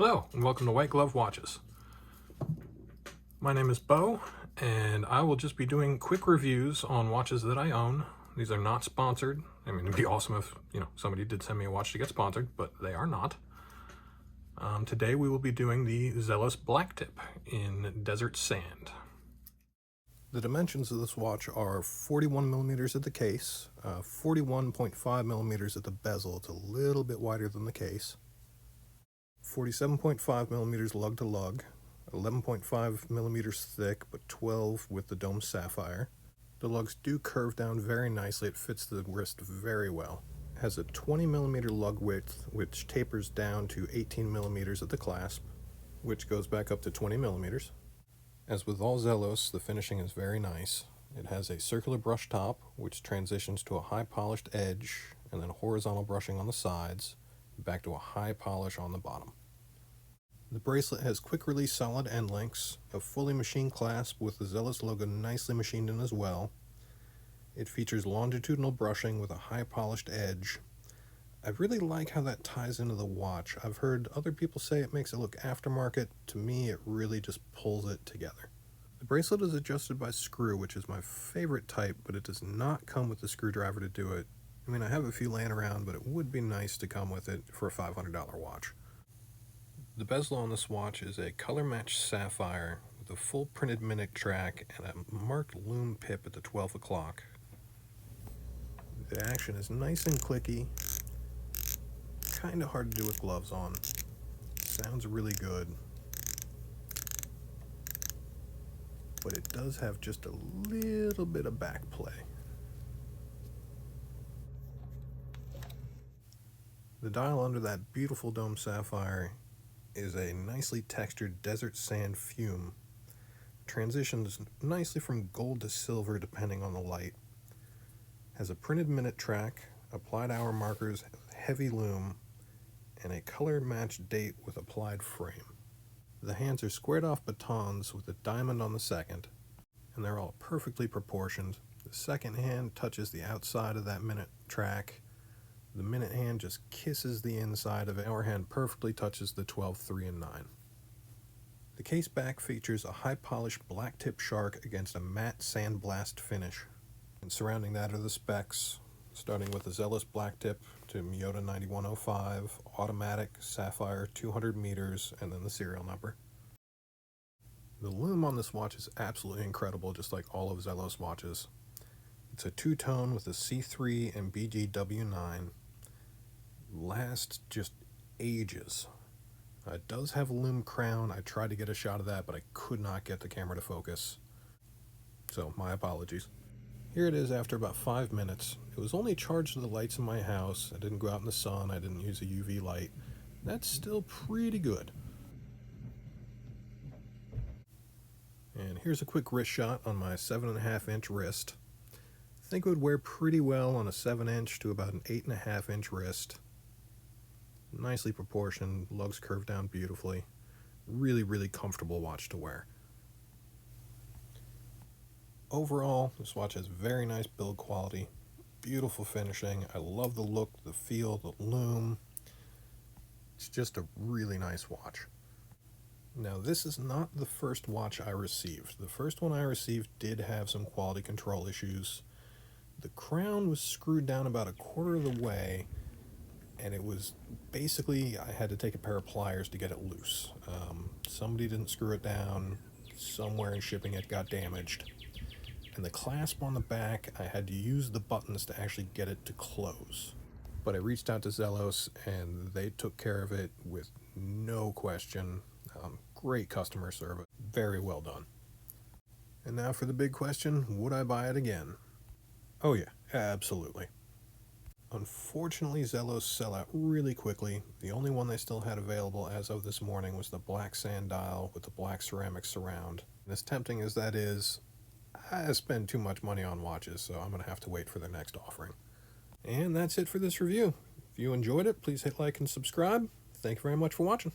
Hello, and welcome to White Glove Watches. My name is Bo, and I will just be doing quick reviews on watches that I own. These are not sponsored. I mean, it'd be awesome if, somebody did send me a watch to get sponsored, but they are not. Today we will be doing the Zelos Blacktip in Desert Sand. The dimensions of this watch are 41 millimeters at the case, 41.5 millimeters at the bezel. It's a little bit wider than the case. 47.5 millimeters lug to lug, 11.5 millimeters thick, but 12 with the dome sapphire. The lugs do curve down very nicely. It fits the wrist very well. It has a 20 millimeter lug width, which tapers down to 18 millimeters at the clasp, which goes back up to 20 millimeters. As with all Zelos, the finishing is very nice. It has a circular brush top, which transitions to a high polished edge, and then horizontal brushing on the sides, back to a high polish on the bottom. The bracelet has quick release solid end links, a fully machined clasp with the Zelos logo nicely machined in as well. It features longitudinal brushing with a high polished edge. I really like how that ties into the watch. I've heard other people say it makes it look aftermarket. To me, it really just pulls it together. The bracelet is adjusted by screw, which is my favorite type, but it does not come with the screwdriver to do it. I mean, I have a few laying around, but it would be nice to come with it for a $500 watch. The bezel on this watch is a color-matched sapphire with a full printed minute track and a marked lume pip at the 12 o'clock. The action is nice and clicky, kind of hard to do with gloves on. Sounds really good, but it does have just a little bit of back play. The dial under that beautiful dome sapphire is a nicely textured desert sand fume. Transitions nicely from gold to silver depending on the light. Has a printed minute track, applied hour markers, heavy lume, and a color matched date with applied frame. The hands are squared off batons with a diamond on the second, and they're all perfectly proportioned. The second hand touches the outside of that minute track. The minute hand just kisses the inside of it. Hour hand perfectly touches the 12, 3, and 9. The case back features a high-polished black-tip shark against a matte sandblast finish. And surrounding that are the specs, starting with the Zelos Blacktip to Miyota 9105, automatic, sapphire, 200 meters, and then the serial number. The lume on this watch is absolutely incredible, just like all of Zelos watches. It's a two-tone with a C3 and BGW9. Lasts just ages. It does have a lume crown. I tried to get a shot of that, but I could not get the camera to focus. So, my apologies. Here it is after about 5 minutes. It was only charged to the lights in my house. I didn't go out in the sun. I didn't use a UV light. That's still pretty good. And here's a quick wrist shot on my 7.5-inch wrist. I think it would wear pretty well on a 7-inch to about an 8.5-inch wrist. Nicely proportioned, lugs curve down beautifully. Really, really comfortable watch to wear. Overall, this watch has very nice build quality, beautiful finishing. I love the look, the feel, the lume. It's just a really nice watch. Now, this is not the first watch I received. The first one I received did have some quality control issues. The crown was screwed down about a quarter of the way, and it was basically, I had to take a pair of pliers to get it loose. Somebody didn't screw it down, somewhere in shipping it got damaged. And the clasp on the back, I had to use the buttons to actually get it to close. But I reached out to Zelos, and they took care of it with no question. Great customer service, very well done. And now for the big question, would I buy it again? Oh yeah, absolutely. Unfortunately, Zelos sell out really quickly. The only one they still had available as of this morning was the black sand dial with the black ceramic surround. And as tempting as that is, I spend too much money on watches, so I'm going to have to wait for their next offering. And that's it for this review. If you enjoyed it, please hit like and subscribe. Thank you very much for watching.